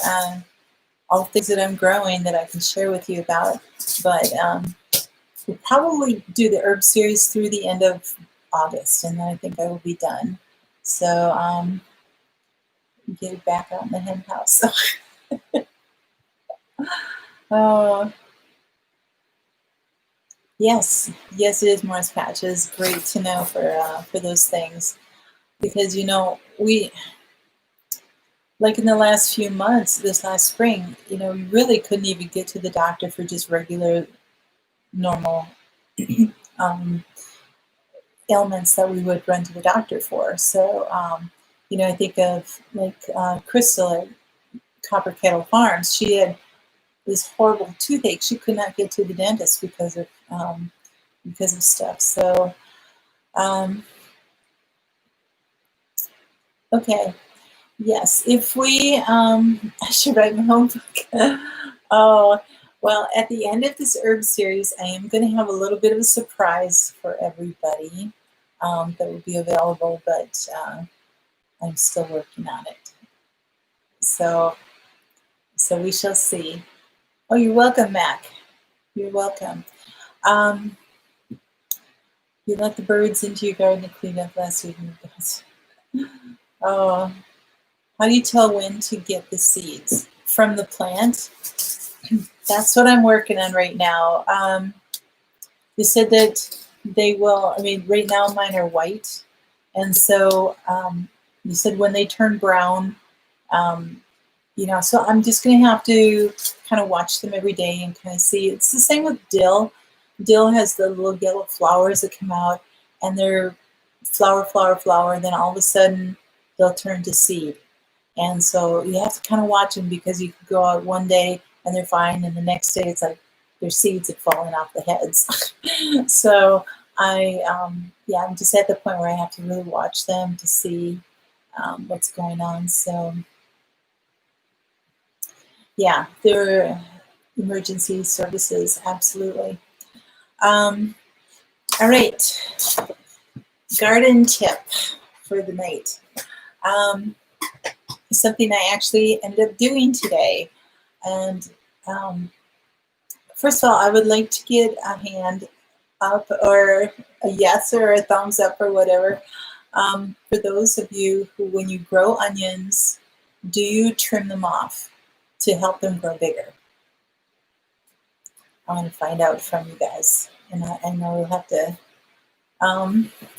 all the things that I'm growing that I can share with you about. But we'll probably do the herb series through the end of August, and then I think I will be done. So get it back out in the hen house. Oh, yes, it is Morris Patch. It's great to know for those things, because we, like in the last few months, this last spring, we really couldn't even get to the doctor for just regular, normal ailments that we would run to the doctor for. So, I think of like Crystal at Copper Kettle Farms. She had this horrible toothache. She could not get to the dentist because of stuff. So, okay. Yes, if we, I should write my own book. Oh, well, at the end of this herb series, I am going to have a little bit of a surprise for everybody that will be available, but I'm still working on it. So we shall see. Oh, you're welcome, Mac. You're welcome. You let the birds into your garden to clean up last week. Oh, how do you tell when to get the seeds from the plant? That's what I'm working on right now. They said that they will, right now mine are white. And so you said when they turn brown, so I'm just going to have to kind of watch them every day and kind of see. It's the same with dill. Dill has the little yellow flowers that come out, and they're flower, then all of a sudden they'll turn to seed. And so you have to kind of watch them, because you could go out one day and they're fine, and the next day it's like their seeds have fallen off the heads. So yeah, I'm just at the point where I have to really watch them to see what's going on. So yeah, there are emergency services, absolutely. All right, garden tip for the night. Something I actually ended up doing today. And first of all, I would like to get a hand up, or a yes, or a thumbs up, or whatever, for those of you who, when you grow onions, do you trim them off to help them grow bigger? I want to find out from you guys, and I know we'll have to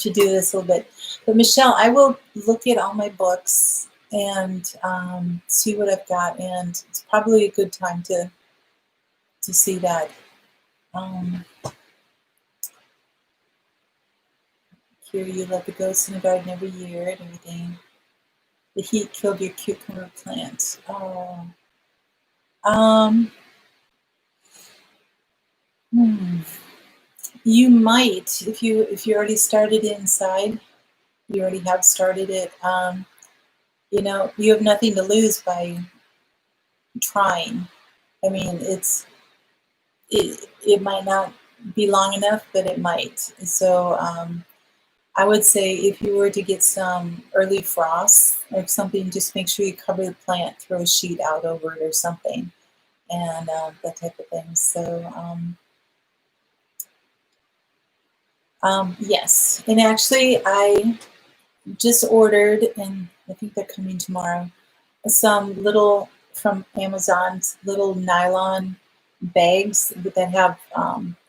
do this a little bit. But Michelle, I will look at all my books and see what I've got, and it's probably a good time to see that. Here, you let the ghosts in the garden every year and everything. The heat killed your cucumber plant. Oh. You might, if you already started it inside, you already have started it. You know, you have nothing to lose by trying. I mean, it might not be long enough, but it might. So I would say if you were to get some early frost or something, just make sure you cover the plant, throw a sheet out over it or something, and that type of thing. So yes, and actually I just ordered, and I think they're coming tomorrow, some little, from Amazon, little nylon bags that have,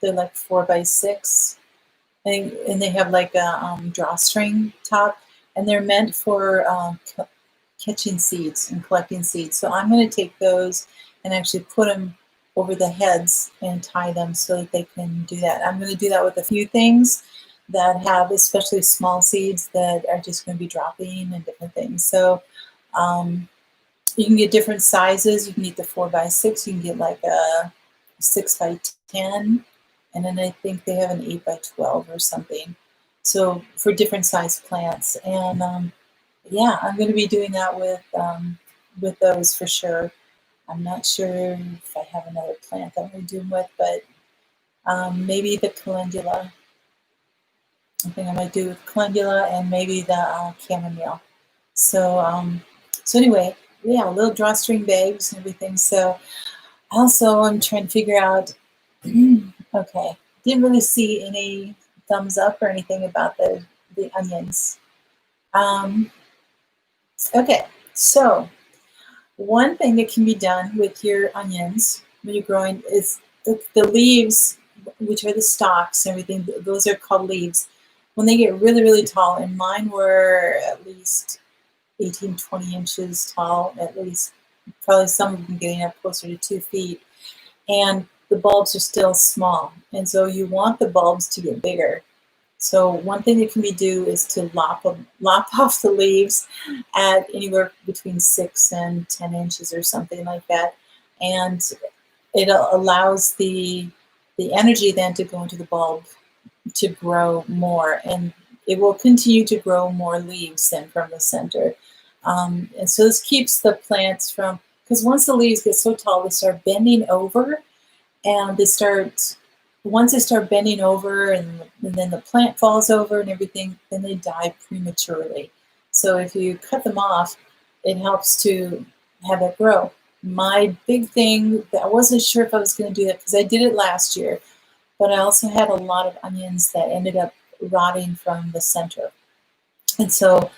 they're like 4x6, and they have like a drawstring top, and they're meant for catching seeds and collecting seeds. So I'm going to take those and actually put them over the heads and tie them so that they can do that. I'm going to do that with a few things that have especially small seeds that are just going to be dropping and different things. So you can get different sizes. You can get the 4x6. You can get like a 6x10. And then I think they have an 8x12 or something. So for different size plants. And yeah, I'm going to be doing that with those for sure. I'm not sure if I have another plant that I'm going to do them with, but maybe the calendula. I think I might do with calendula, and maybe the chamomile. So so anyway, yeah, little drawstring bags and everything. So also I'm trying to figure out, okay, didn't really see any thumbs up or anything about the onions. Okay, so one thing that can be done with your onions when you're growing is the leaves, which are the stalks and everything, those are called leaves. When they get really, really tall, and mine were at least 18, 20 inches tall, at least, probably some of them getting up closer to 2 feet, and the bulbs are still small. And so you want the bulbs to get bigger. So one thing that can be do is to lop off the leaves at anywhere between 6 and 10 inches or something like that. And it allows the energy then to go into the bulb to grow more, and it will continue to grow more leaves then from the center. And so this keeps the plants from, because once the leaves get so tall, they start bending over, and once they start bending over, and then the plant falls over and everything, then they die prematurely. So if you cut them off, it helps to have it grow. My big thing, that I wasn't sure if I was going to do that, because I did it last year, but I also had a lot of onions that ended up rotting from the center. And so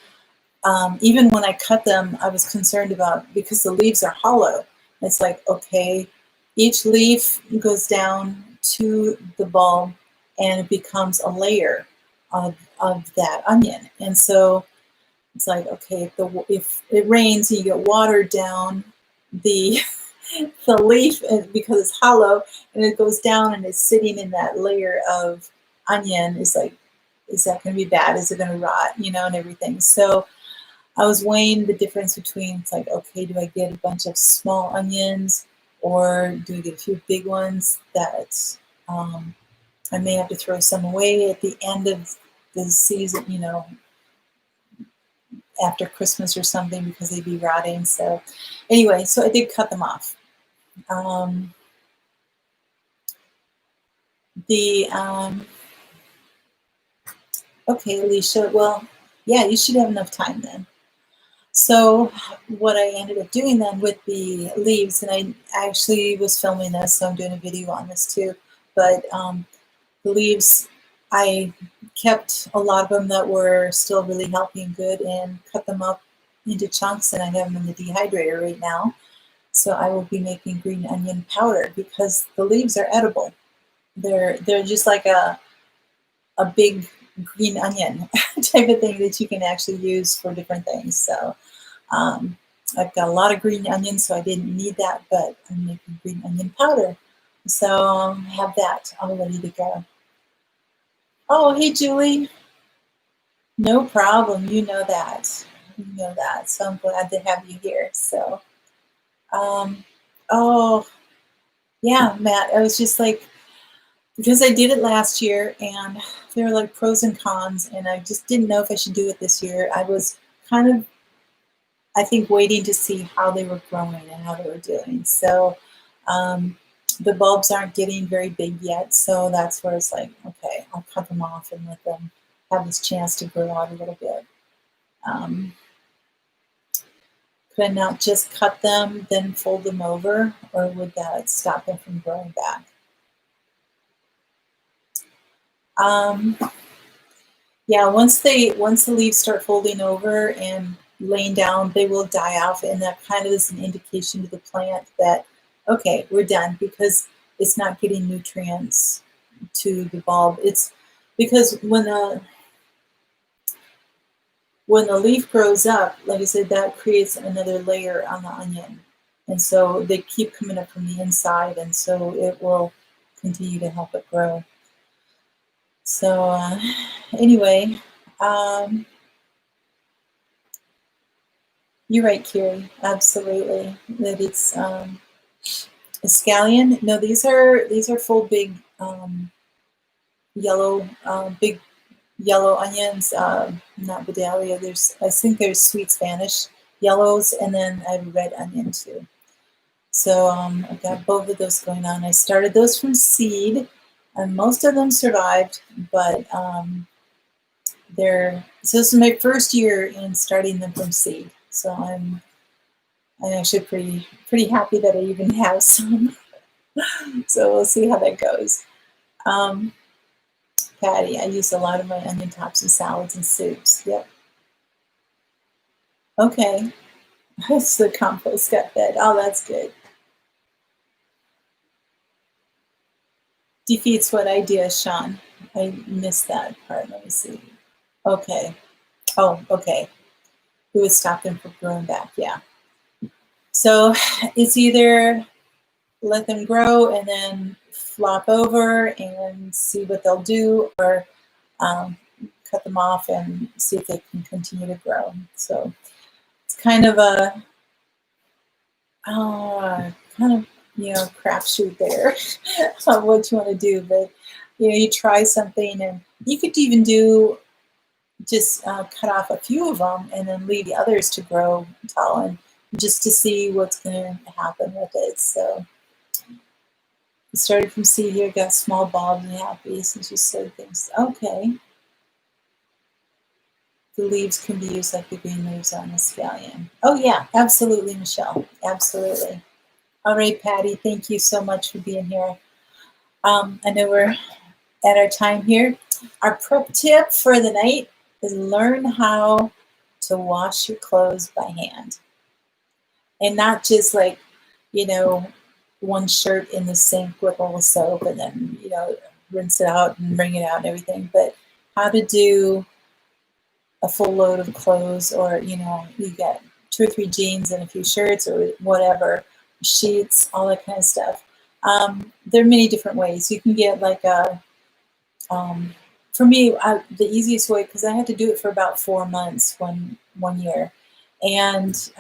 even when I cut them, I was concerned about, because the leaves are hollow. It's like, okay, each leaf goes down to the bulb, and it becomes a layer of that onion. And so it's like, okay, if it rains and you get water down the the leaf, because it's hollow, and it goes down and it's sitting in that layer of onion, is like, is that going to be bad? Is it going to rot? And everything. So I was weighing the difference between, it's like, okay, do I get a bunch of small onions or do I get a few big ones that I may have to throw some away at the end of the season, after Christmas or something, because they'd be rotting. So anyway, so I did cut them off. Okay, Alicia, well, yeah, you should have enough time then. So what I ended up doing then with the leaves, and I actually was filming this, so I'm doing a video on this too, but the leaves, I kept a lot of them that were still really healthy and good and cut them up into chunks, and I have them in the dehydrator right now. So I will be making green onion powder because the leaves are edible. They're just like a big green onion type of thing that you can actually use for different things. So I've got a lot of green onions, so I didn't need that, but I'm making green onion powder. So I have that all ready to go. Oh, hey, Julie. No problem. You know that. You know that. So I'm glad to have you here. So, oh, yeah, Matt, I was just like, because I did it last year and there were like pros and cons, and I just didn't know if I should do it this year. I was kind of, I think, waiting to see how they were growing and how they were doing. So the bulbs aren't getting very big yet. So that's where it's like, okay, I'll cut them off and let them have this chance to grow out a little bit. Could I not just cut them, then fold them over, or would that stop them from growing back? Yeah, once the leaves start folding over and laying down, they will die off, and that kind of is an indication to the plant that, okay, we're done, because it's not getting nutrients to the bulb. It's because when the leaf grows up, like I said, that creates another layer on the onion. And so they keep coming up from the inside, and so it will continue to help it grow. So anyway, you're right, Kiri. Absolutely, that it's a scallion. No, these are full big yellow big yellow onions. Not Vidalia. I think there's sweet Spanish yellows, and then I have a red onion too. So I've got both of those going on. I started those from seed, and most of them survived, but so this is my first year in starting them from seed. So I'm actually pretty happy that I even have some. So we'll see how that goes. Patty, I use a lot of my onion tops in salads and soups. Yep. Okay. That's the compost got fed. Oh, that's good. Defeats what idea, Sean? I missed that part. Let me see. Okay. Oh, okay. It would stop them from growing back. Yeah. So it's either let them grow and then flop over and see what they'll do, or cut them off and see if they can continue to grow. So it's kind of a crapshoot there on what you want to do. But you try something, and you could even do just cut off a few of them and then leave the others to grow tall, and just to see what's going to happen with it. So we started from seed here, got small bulbs and happy since you said things. Okay. The leaves can be used like the green leaves on a scallion. Oh yeah, absolutely, Michelle. Absolutely. All right, Patty, thank you so much for being here. I know we're at our time here. Our prep tip for the night is learn how to wash your clothes by hand. And not just like, one shirt in the sink with all the soap and then, rinse it out and wring it out and everything, but how to do a full load of clothes, or, you get 2 or 3 jeans and a few shirts or whatever, sheets, all that kind of stuff. There are many different ways. You can get like for me, the easiest way, because I had to do it for about 4 months one year, and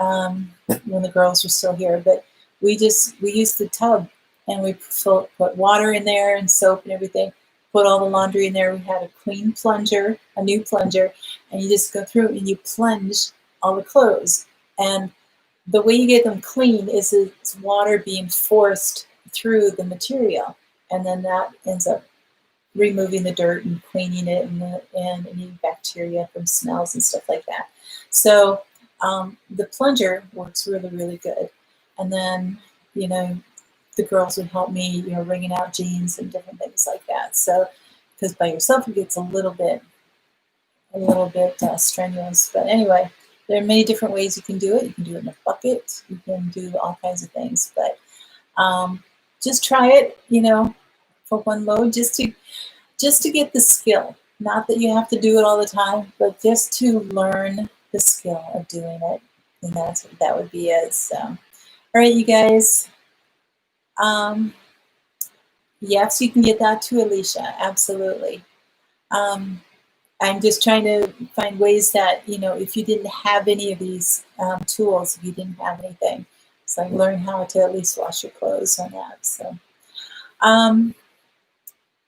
when the girls were still here, but we used the tub, and we put water in there and soap and everything, put all the laundry in there. We had a clean plunger, a new plunger, and you just go through and you plunge all the clothes. And the way you get them clean is it's water being forced through the material, and then that ends up removing the dirt and cleaning it and any bacteria from smells and stuff like that. So the plunger works really, really good. And then, the girls would help me, wringing out jeans and different things like that. So, because by yourself it gets a little bit strenuous. But anyway, there are many different ways you can do it. You can do it in a bucket. You can do all kinds of things. But just try it, for one load, just to get the skill. Not that you have to do it all the time, but just to learn the skill of doing it. And that would be it. So, all right, you guys. Yes, you can get that to Alicia. Absolutely. I'm just trying to find ways that, if you didn't have any of these tools, if you didn't have anything, so learn how to at least wash your clothes on that. So,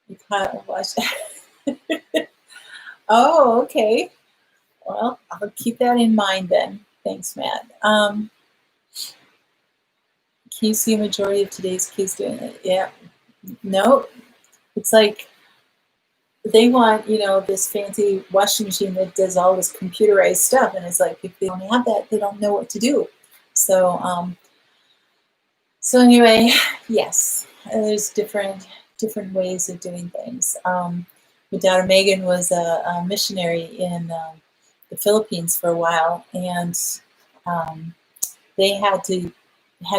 you kind of wash. Oh, okay. Well, I'll keep that in mind then. Thanks, Matt. Can you see a majority of today's kids doing it? Yeah. No. It's like they want, this fancy washing machine that does all this computerized stuff. And it's like, if they don't have that, they don't know what to do. So, so anyway, yes, there's different ways of doing things. My daughter Megan was a missionary in the Philippines for a while, and they had to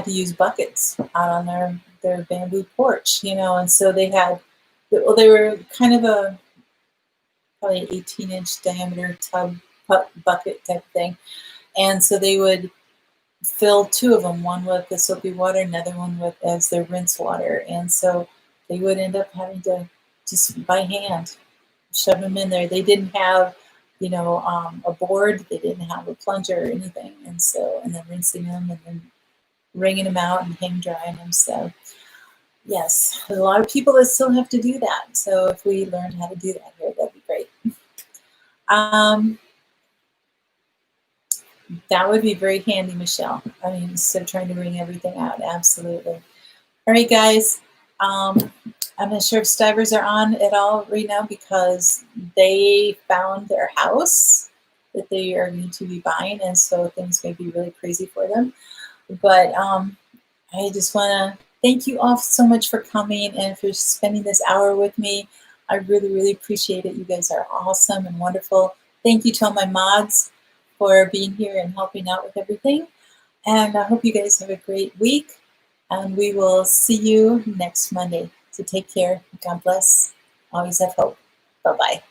use buckets out on their bamboo porch, and so they were kind of probably an 18-inch diameter tub bucket type thing, and so they would fill two of them, one with the soapy water, another one as their rinse water, and so they would end up having to just by hand shove them in there. They didn't have, a board. They didn't have a plunger or anything, and then rinsing them and then wringing them out and hang drying them. So yes, there's a lot of people that still have to do that. So if we learned how to do that here, that'd be great. That would be very handy, Michelle. I mean, instead of trying to wring everything out, absolutely. All right, guys. I'm not sure if Stivers are on at all right now because they found their house that they are going to be buying, and so things may be really crazy for them. But I just want to thank you all so much for coming and for spending this hour with me. I really, really appreciate it. You guys are awesome and wonderful. Thank you to all my mods for being here and helping out with everything. And I hope you guys have a great week. And we will see you next Monday. So take care. God bless. Always have hope. Bye-bye.